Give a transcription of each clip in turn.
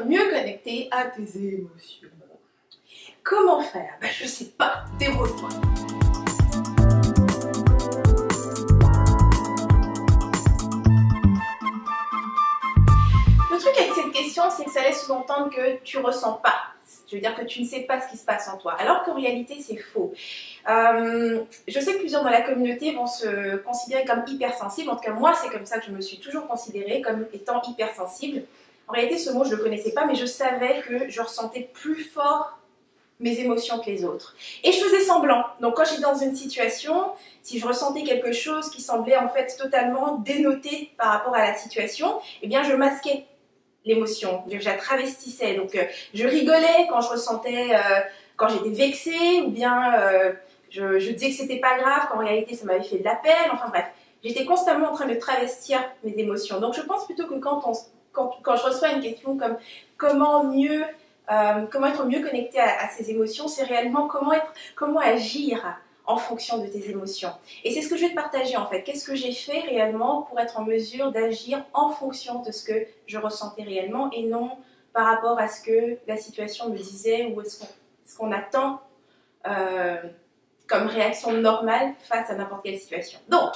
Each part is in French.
être mieux connecté à tes émotions. Comment faire? Je sais pas, débrouille-toi. Le truc avec cette question, c'est que ça laisse sous-entendre que tu ressens pas. Je veux dire que tu ne sais pas ce qui se passe en toi, alors qu'en réalité c'est faux. Je sais que plusieurs dans la communauté vont se considérer comme hypersensibles. En tout cas moi c'est comme ça que je me suis toujours considérée, comme étant hypersensible. En réalité ce mot je ne le connaissais pas, mais je savais que je ressentais plus fort mes émotions que les autres. Et je faisais semblant. Donc quand j'étais dans une situation, si je ressentais quelque chose qui semblait en fait totalement dénoté par rapport à la situation, eh bien je masquais l'émotion, je la travestissais. Donc je rigolais quand je ressentais, quand j'étais vexée, ou bien je disais que c'était pas grave, qu'en réalité ça m'avait fait de la peine. Enfin bref, j'étais constamment en train de travestir mes émotions. Donc je pense plutôt que quand je reçois une question comme comment être mieux connecté à ses émotions, c'est réellement comment agir en fonction de tes émotions. Et c'est ce que je vais te partager en fait. Qu'est-ce que j'ai fait réellement pour être en mesure d'agir en fonction de ce que je ressentais réellement et non par rapport à ce que la situation me disait ou ce qu'on attend comme réaction normale face à n'importe quelle situation. Donc,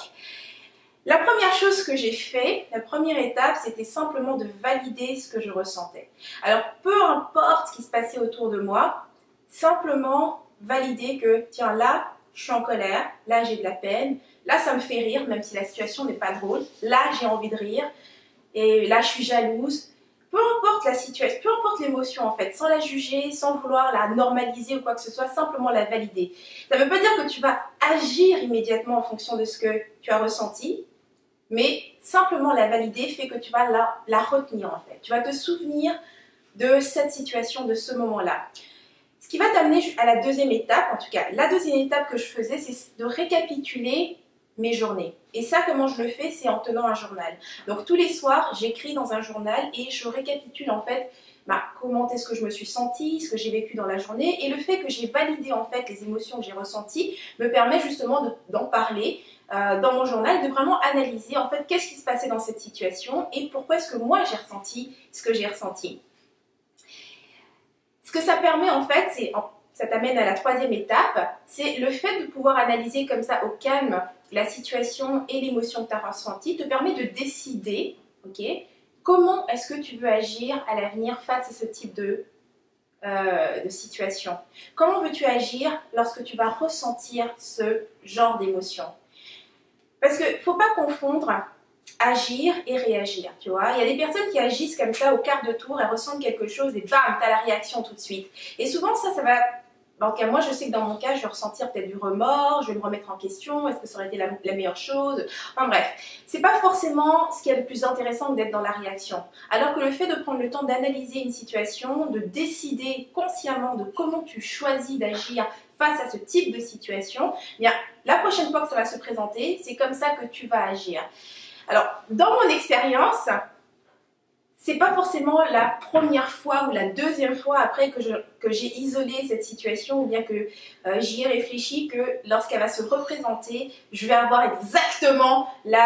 la première chose que j'ai fait, la première étape, c'était simplement de valider ce que je ressentais. Alors, peu importe ce qui se passait autour de moi, simplement valider que, tiens, là, je suis en colère, là, j'ai de la peine, là, ça me fait rire, même si la situation n'est pas drôle, là, j'ai envie de rire, et là, je suis jalouse. Peu importe la situation, peu importe l'émotion en fait, sans la juger, sans vouloir la normaliser ou quoi que ce soit, simplement la valider. Ça ne veut pas dire que tu vas agir immédiatement en fonction de ce que tu as ressenti, mais simplement la valider fait que tu vas la retenir en fait. Tu vas te souvenir de cette situation, de ce moment-là. Ce qui va t'amener à la deuxième étape, en tout cas, la deuxième étape que je faisais, c'est de récapituler mes journées. Et ça, comment je le fais, c'est en tenant un journal. Donc tous les soirs, j'écris dans un journal et je récapitule en fait comment est-ce que je me suis sentie, ce que j'ai vécu dans la journée, et le fait que j'ai validé en fait les émotions que j'ai ressenties me permet justement d'en parler dans mon journal, de vraiment analyser en fait qu'est-ce qui se passait dans cette situation et pourquoi est-ce que moi j'ai ressenti ce que j'ai ressenti. Ce que ça permet en fait, ça t'amène à la troisième étape, c'est le fait de pouvoir analyser comme ça au calme la situation et l'émotion que tu as ressentie, te permet de décider, ok, comment est-ce que tu veux agir à l'avenir face à ce type de situation. Comment veux-tu agir lorsque tu vas ressentir ce genre d'émotion? Parce qu'il ne faut pas confondre agir et réagir, tu vois. Il y a des personnes qui agissent comme ça au quart de tour, elles ressentent quelque chose et bam, tu as la réaction tout de suite. Et souvent ça va... En tout cas, moi je sais que dans mon cas, je vais ressentir peut-être du remords, je vais me remettre en question, est-ce que ça aurait été la meilleure chose? Enfin bref, c'est pas forcément ce qu'il y a de plus intéressant que d'être dans la réaction. Alors que le fait de prendre le temps d'analyser une situation, de décider consciemment de comment tu choisis d'agir face à ce type de situation, eh bien, la prochaine fois que ça va se présenter, c'est comme ça que tu vas agir. Alors, dans mon expérience, c'est pas forcément la première fois ou la deuxième fois après que j'ai isolé cette situation ou bien que j'y ai réfléchi que lorsqu'elle va se représenter, je vais avoir exactement la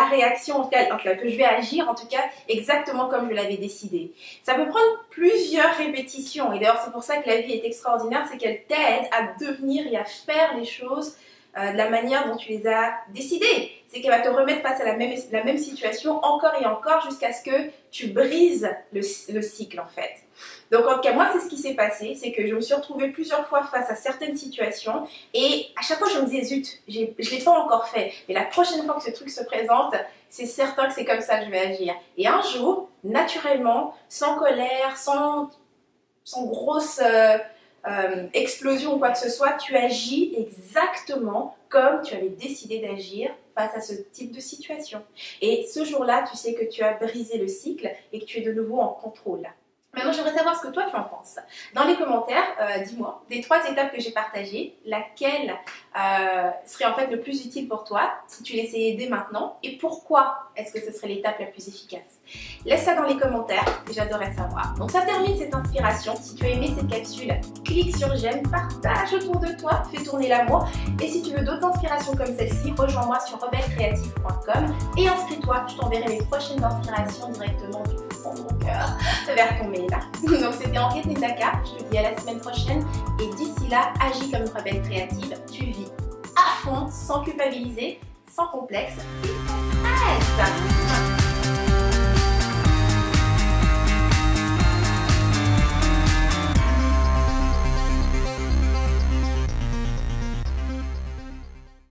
réaction, en tout cas, que je vais agir en tout cas exactement comme je l'avais décidé. Ça peut prendre plusieurs répétitions et d'ailleurs c'est pour ça que la vie est extraordinaire, c'est qu'elle t'aide à devenir et à faire les choses de la manière dont tu les as décidées. C'est qu'elle va te remettre face à la même situation encore et encore jusqu'à ce que tu brises le cycle en fait. Donc en tout cas moi c'est ce qui s'est passé, c'est que je me suis retrouvée plusieurs fois face à certaines situations et à chaque fois je me disais zut, je ne l'ai pas encore fait, mais la prochaine fois que ce truc se présente, c'est certain que c'est comme ça que je vais agir. Et un jour, naturellement, sans colère, sans grosse... explosion ou quoi que ce soit, tu agis exactement comme tu avais décidé d'agir face à ce type de situation. Et ce jour-là, tu sais que tu as brisé le cycle et que tu es de nouveau en contrôle. Maintenant, j'aimerais savoir ce que toi tu en penses. Dans les commentaires, dis-moi, des 3 étapes que j'ai partagées, laquelle serait en fait le plus utile pour toi si tu l'essayais dès maintenant et pourquoi est-ce que ce serait l'étape la plus efficace? Laisse ça dans les commentaires et j'adorerais savoir. Donc ça termine cette inspiration. Si tu as aimé cette capsule, clique sur j'aime, partage autour de toi, fais tourner l'amour. Et si tu veux d'autres inspirations comme celle-ci, rejoins-moi sur rebellecreative.com et inscris-toi, je t'enverrai les prochaines inspirations directement du fond de mon cœur vers ton mail. Donc c'était Henriette Netaka, je te dis à la semaine prochaine et d'ici là, agis comme une rebelle créative, tu vis à fond, sans culpabiliser, sans complexe et